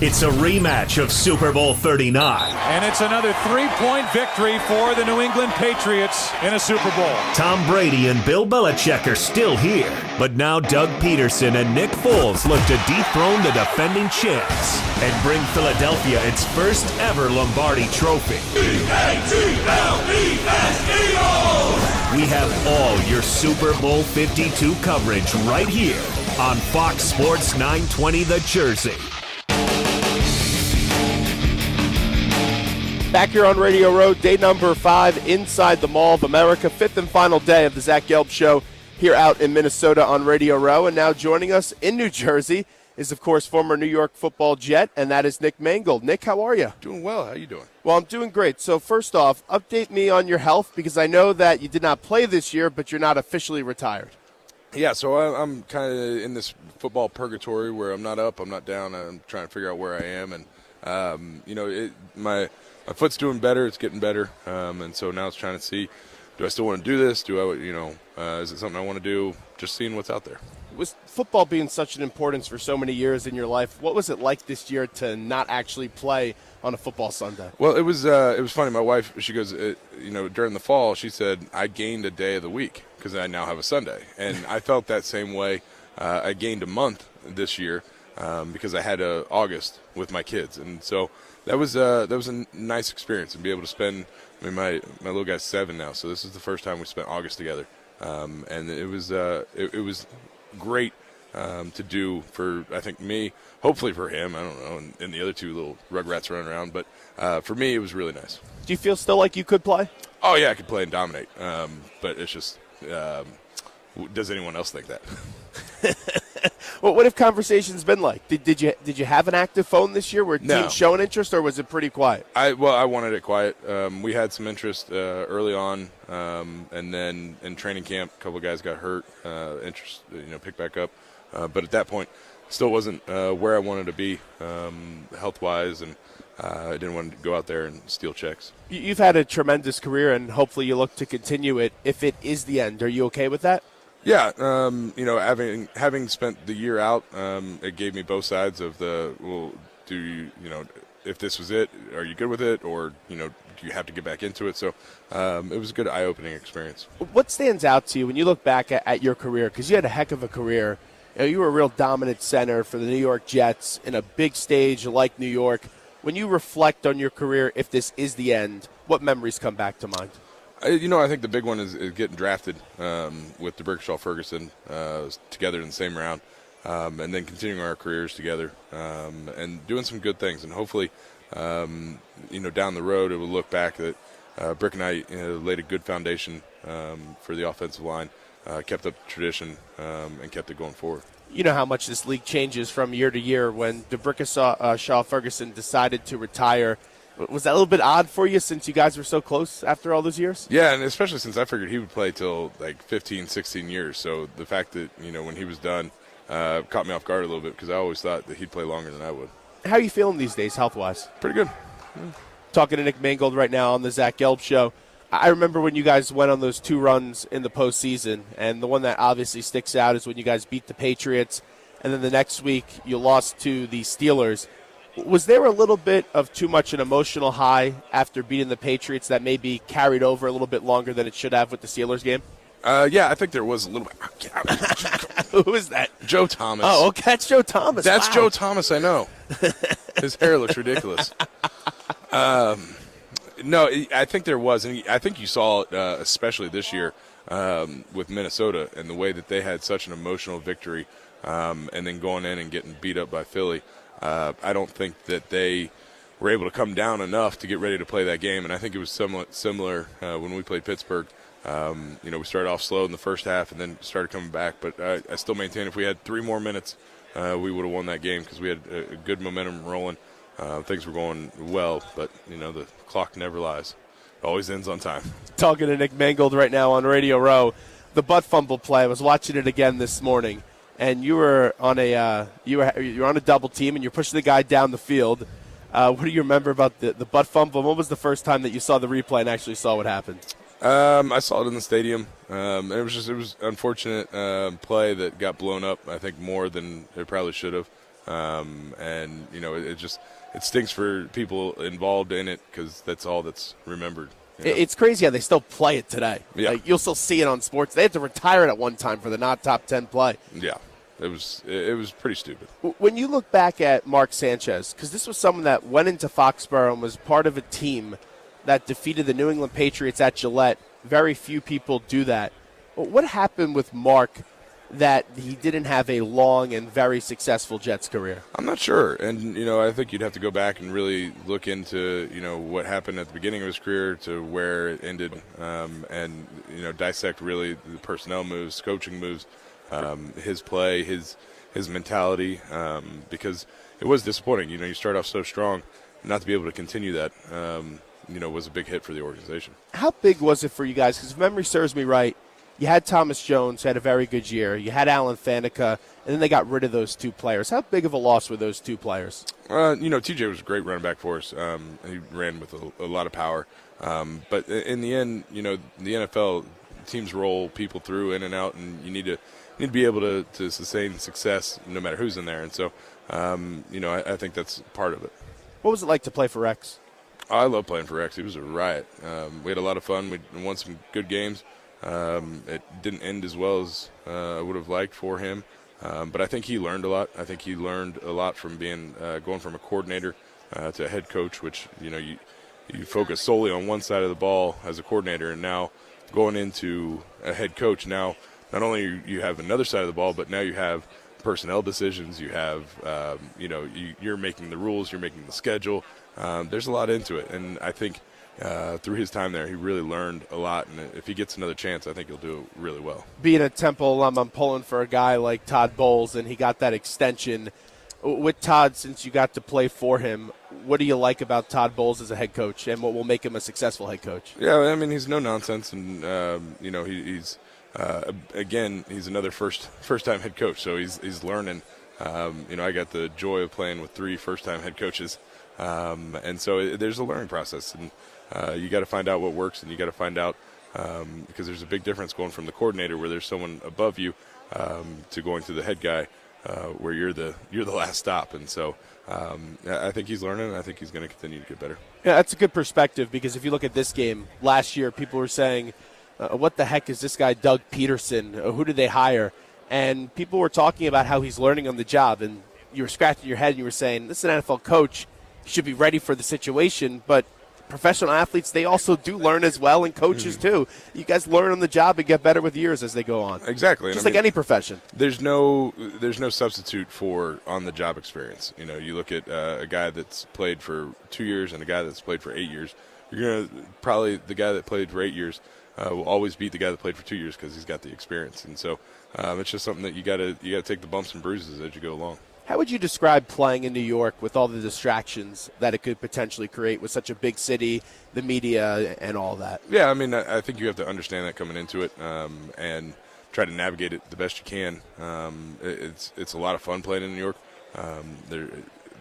It's a rematch of Super Bowl 39. And it's another 3-point victory for the New England Patriots in a Super Bowl. Tom Brady and Bill Belichick are still here, but now Doug Peterson and Nick Foles look to dethrone the defending champs and bring Philadelphia its first ever Lombardi trophy. We have all your Super Bowl 52 coverage right here on Fox Sports 920 The Jersey. Back here on Radio Row, day number 5 inside the Mall of America, 5th and final day of the Zach Gelb Show here out in Minnesota on Radio Row. And now joining us in New Jersey is, of course, former New York football Jet, and that is Nick Mangold. Nick, how are you? Doing well. How you doing? Well, I'm doing great. So first off, update me on your health, because I know that you did not play this year, but you're not officially retired. Yeah, so I'm kind of in this football purgatory where I'm not up, I'm not down. I'm trying to figure out where I am. And, my foot's doing better. It's getting better. And so now it's trying to see, do I still want to do this? Is it something I want to do? Just seeing what's out there. With football being such an importance for so many years in your life, what was it like this year to not actually play on a football Sunday? Well, it was funny. My wife, she goes, during the fall, she said, I gained a day of the week because I now have a Sunday. And I felt that same way. I gained a month this year because I had August with my kids. And so that was a nice experience, and be able to spend. I mean, my little guy's 7 now, so this is the first time we spent August together, and it was great to do for, I think, me. Hopefully for him, I don't know, and the other two little rugrats running around. But for me, it was really nice. Do you feel still like you could play? Oh yeah, I could play and dominate, but it's just, does anyone else think that? Well, what have conversations been like? Did you have an active phone this year? Were teams showing interest, or was it pretty quiet? I wanted it quiet. We had some interest early on, and then in training camp, a couple of guys got hurt. Interest, picked back up, but at that point, still wasn't where I wanted to be health-wise, and I didn't want to go out there and steal checks. You've had a tremendous career, and hopefully you look to continue it. If it is the end, are you okay with that? Yeah, having spent the year out, it gave me both sides of the, well, do you, if this was it, are you good with it, or, do you have to get back into it? So it was a good eye-opening experience. What stands out to you when you look back at your career? Because you had a heck of a career. You were a real dominant center for the New York Jets in a big stage like New York. When you reflect on your career, if this is the end, what memories come back to mind? I think the big one is getting drafted with DeBerkshire Ferguson together in the same round, and then continuing our careers together and doing some good things. And hopefully, down the road, it will look back that Brick and I laid a good foundation for the offensive line, kept up the tradition, and kept it going forward. You know how much this league changes from year to year. When DeBerkshire Ferguson decided to retire, was that a little bit odd for you since you guys were so close after all those years? Yeah, and especially since I figured he would play till like 15, 16 years. So the fact that, when he was done caught me off guard a little bit because I always thought that he'd play longer than I would. How are you feeling these days health-wise? Pretty good. Yeah. Talking to Nick Mangold right now on the Zach Gelb Show. I remember when you guys went on those 2 runs in the postseason, and the one that obviously sticks out is when you guys beat the Patriots, and then the next week you lost to the Steelers. Was there a little bit of too much an emotional high after beating the Patriots that maybe carried over a little bit longer than it should have with the Steelers game? Yeah, I think there was a little bit. Who is that? Joe Thomas. Oh, okay, that's Joe Thomas. That's wow. Joe Thomas, I know. His hair looks ridiculous. No, I think there was, and I think you saw it especially this year with Minnesota and the way that they had such an emotional victory and then going in and getting beat up by Philly. I don't think that they were able to come down enough to get ready to play that game, and I think it was somewhat similar when we played Pittsburgh. We started off slow in the first half and then started coming back, but I still maintain if we had 3 more minutes, we would have won that game because we had a good momentum rolling. Things were going well, but, the clock never lies. It always ends on time. Talking to Nick Mangold right now on Radio Row. The butt fumble play, I was watching it again this morning. And you were on you're on a double team, and you're pushing the guy down the field. What do you remember about the butt fumble? When was the first time that you saw the replay and actually saw what happened? I saw it in the stadium. It was unfortunate play that got blown up, I think, more than it probably should have. And it stinks for people involved in it because that's all that's remembered. It's crazy how they still play it today. Yeah. Like, you'll still see it on sports. They had to retire it at one time for the not top 10 play. Yeah, it was pretty stupid. When you look back at Mark Sanchez, because this was someone that went into Foxborough and was part of a team that defeated the New England Patriots at Gillette. Very few people do that. What happened with Mark that he didn't have a long and very successful Jets career? I'm not sure. And, I think you'd have to go back and really look into, what happened at the beginning of his career to where it ended, and, dissect really the personnel moves, coaching moves, his play, his mentality, because it was disappointing. You start off so strong, not to be able to continue that, was a big hit for the organization. How big was it for you guys? Because if memory serves me right, you had Thomas Jones, who had a very good year. You had Alan Faneca, and then they got rid of those two players. How big of a loss were those two players? TJ was a great running back for us. He ran with a lot of power. But in the end, the NFL, teams roll people through in and out, and you need to be able to sustain success no matter who's in there. And so, I think that's part of it. What was it like to play for Rex? I love playing for Rex. He was a riot. We had a lot of fun. We won some good games. It didn't end as well as I would have liked for him, but I think he learned a lot. I think he learned a lot from being going from a coordinator to a head coach, which you focus solely on one side of the ball as a coordinator, and now going into a head coach. Now, not only you have another side of the ball, but now you have personnel decisions. You have you're making the rules, you're making the schedule. There's a lot into it, and I think through his time there, he really learned a lot, and if he gets another chance, I think he'll do really well. Being a Temple alum, I'm pulling for a guy like Todd Bowles, and he got that extension. With Todd, since you got to play for him, what do you like about Todd Bowles as a head coach, and what will make him a successful head coach? Yeah, I mean, he's no nonsense, and he's again, he's another first-time head coach, so he's learning. I got the joy of playing with 3 first-time head coaches, and so there's a learning process, and you got to find out what works, and you got to find out because there's a big difference going from the coordinator, where there's someone above you, to going to the head guy, where you're the last stop. And so I think he's learning, and I think he's going to continue to get better. Yeah, that's a good perspective, because if you look at this game last year, people were saying, what the heck is this guy Doug Peterson? Who did they hire? And people were talking about how he's learning on the job, and you were scratching your head and you were saying, this is an NFL coach, he should be ready for the situation, but professional athletes, they also do learn as well, and coaches too. You guys learn on the job and get better with years as they go on. Exactly. Just like any profession. There's no substitute for on-the-job experience. You look at a guy that's played for 2 years and a guy that's played for 8 years. You're going to probably, the guy that played for 8 years will always beat the guy that played for 2 years because he's got the experience. And so it's just something that you got to take the bumps and bruises as you go along. How would you describe playing in New York with all the distractions that it could potentially create with such a big city, the media, and all that? Yeah, I mean, I think you have to understand that coming into it, and try to navigate it the best you can. It's a lot of fun playing in New York.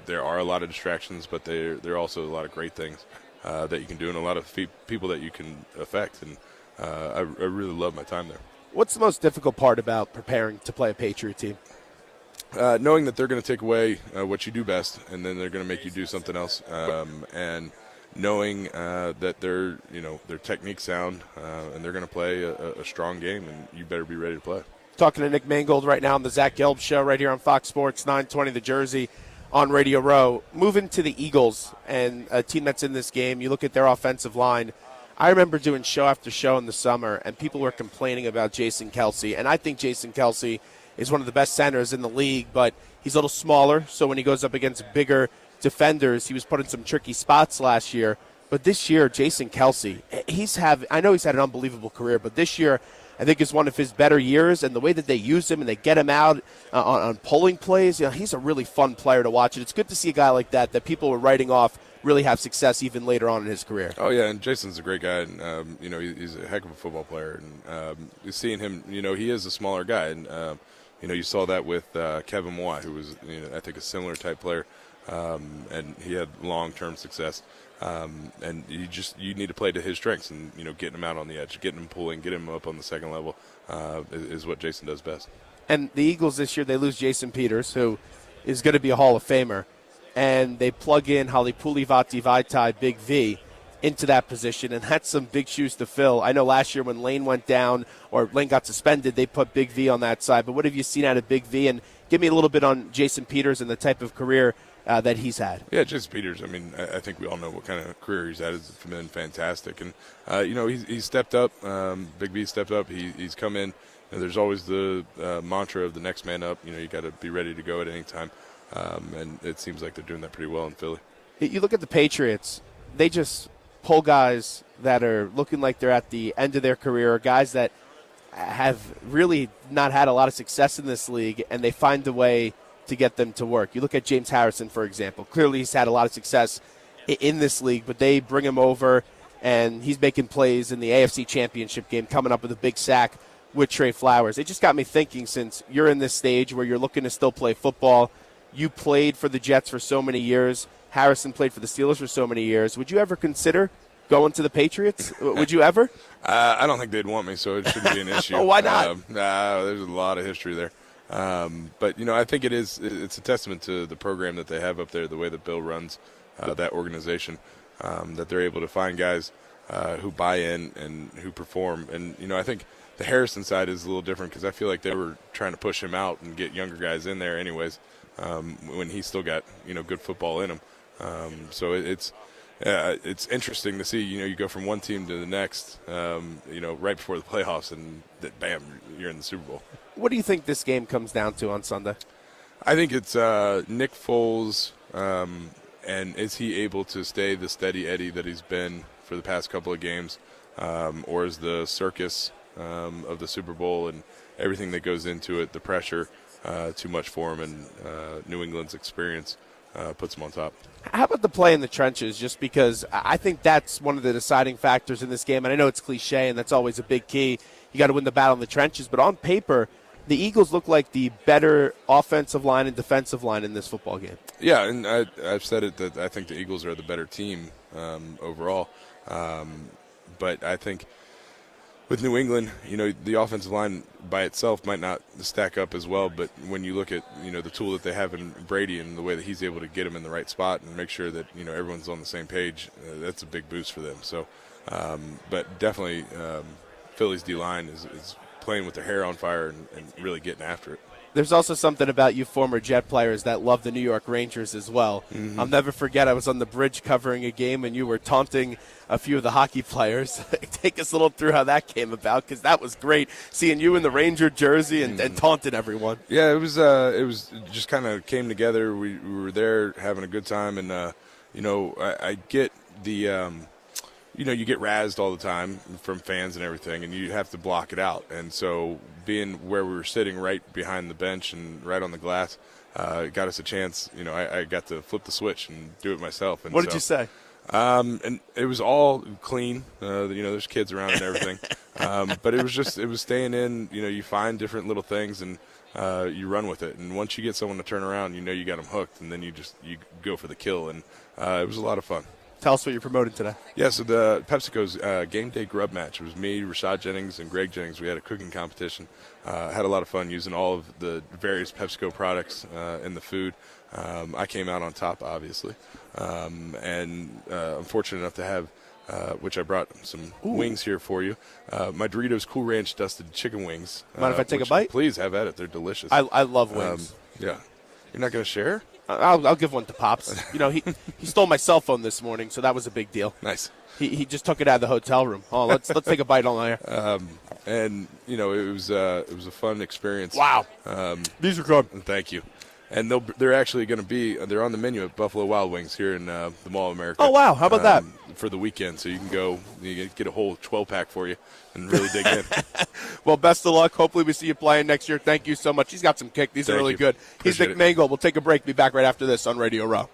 There are a lot of distractions, but there are also a lot of great things that you can do, and a lot of people that you can affect. And I really love my time there. What's the most difficult part about preparing to play a Patriot team? Knowing that they're going to take away what you do best, and then they're going to make you do something else, and knowing that their technique's sound, and they're going to play a strong game, and you better be ready to play. Talking to Nick Mangold right now on the Zach Gelb Show right here on Fox Sports 920 The Jersey on Radio Row. Moving to the Eagles, and a team that's in this game, you look at their offensive line. I remember doing show after show in the summer, and people were complaining about Jason Kelce, and I think Jason Kelce is one of the best centers in the league, but he's a little smaller, so when he goes up against bigger defenders, he was put in some tricky spots last year. But this year, Jason Kelce, I know he's had an unbelievable career, but this year I think is one of his better years, and the way that they use him and they get him out on pulling plays, he's a really fun player to watch, and it's good to see a guy like that people were writing off really have success even later on in his career. Oh, yeah, and Jason's a great guy, and, he's a heck of a football player. And seeing him, he is a smaller guy, and, you saw that with Kevin Watt, who was, I think, a similar type player, and he had long-term success. And you need to play to his strengths, and, getting him out on the edge, getting him pulling, getting him up on the second level is what Jason does best. And the Eagles this year, they lose Jason Peters, who is going to be a Hall of Famer, and they plug in Halipuli Vaitai, Big V, into that position, and that's some big shoes to fill. I know last year when Lane went down or Lane got suspended, they put Big V on that side. But what have you seen out of Big V? And give me a little bit on Jason Peters and the type of career that he's had. Yeah, Jason Peters, I mean, I think we all know what kind of career he's had. It's been fantastic. And, he's stepped up. Big V stepped up. He's come in. There's always the mantra of the next man up. You got to be ready to go at any time. And it seems like they're doing that pretty well in Philly. You look at the Patriots, they just pull guys that are looking like they're at the end of their career, or guys that have really not had a lot of success in this league, and they find a way to get them to work. You look at James Harrison, for example. Clearly he's had a lot of success in this league, but they bring him over, and he's making plays in the AFC Championship game, coming up with a big sack with Trey Flowers. It just got me thinking, since you're in this stage where you're looking to still play football, you played for the Jets for so many years, Harrison played for the Steelers for so many years. Would you ever consider going to the Patriots? Would you ever? I don't think they'd want me, so it shouldn't be an issue. Oh, why not? There's a lot of history there. But, I think it's a testament to the program that they have up there, the way that Bill runs that organization, that they're able to find guys who buy in and who perform. And, I think the Harrison side is a little different because I feel like they were trying to push him out and get younger guys in there anyways, when he still got, good football in him. So it's interesting to see, you go from one team to the next, right before the playoffs, and bam, you're in the Super Bowl. What do you think this game comes down to on Sunday? I think it's Nick Foles, and is he able to stay the steady Eddie that he's been for the past couple of games, or is the circus of the Super Bowl and everything that goes into it, the pressure, too much for him, and New England's experience puts him on top. How about the play in the trenches? Just because I think that's one of the deciding factors in this game. And I know it's cliche, and that's always a big key. You got to win the battle in the trenches. But on paper, the Eagles look like the better offensive line and defensive line in this football game. Yeah, and I've said it that I think the Eagles are the better team overall. But I think with New England, the offensive line by itself might not stack up as well, but when you look at, the tool that they have in Brady and the way that he's able to get him in the right spot and make sure that, everyone's on the same page, that's a big boost for them. So, but definitely Philly's D-line is playing with their hair on fire and really getting after it. There's also something about you former Jet players that love the New York Rangers as well. Mm-hmm. I'll never forget, I was on the bridge covering a game, and you were taunting a few of the hockey players. Take us a little through how that came about, because that was great, seeing you in the Ranger jersey and taunting everyone. Yeah, it was just kind of came together. We were there having a good time, and, I get the you get razzed all the time from fans and everything, and you have to block it out. And so being where we were sitting right behind the bench and right on the glass got us a chance. I got to flip the switch and do it myself. And what did you say? And it was all clean. There's kids around and everything. But it was staying in. You find different little things and you run with it. And once you get someone to turn around, you got them hooked, and then you go for the kill. And it was a lot of fun. Tell us what you're promoting today. Yeah, so the PepsiCo's game day grub match. It was me, Rashad Jennings, and Greg Jennings. We had a cooking competition. Had a lot of fun using all of the various PepsiCo products in the food. I came out on top, obviously. And I'm fortunate enough to have, which I brought some wings here for you, my Doritos Cool Ranch dusted chicken wings. Mind if I take a bite? Please, have at it. They're delicious. I love wings. Yeah. You're not going to share? I'll give one to Pops. He stole my cell phone this morning, so that was a big deal. Nice. He just took it out of the hotel room. Oh, let's take a bite on there. And it was a fun experience. Wow. These are good. Thank you. And they're actually going to be they're on the menu at Buffalo Wild Wings here in the Mall of America. Oh wow! How about that for the weekend? So you can go, you get a whole 12-pack for you and really dig in. Well, best of luck. Hopefully we see you playing next year. Thank you so much. He's got some kick. These are really good. He's Nick Mangold. We'll take a break. Be back right after this on Radio Row.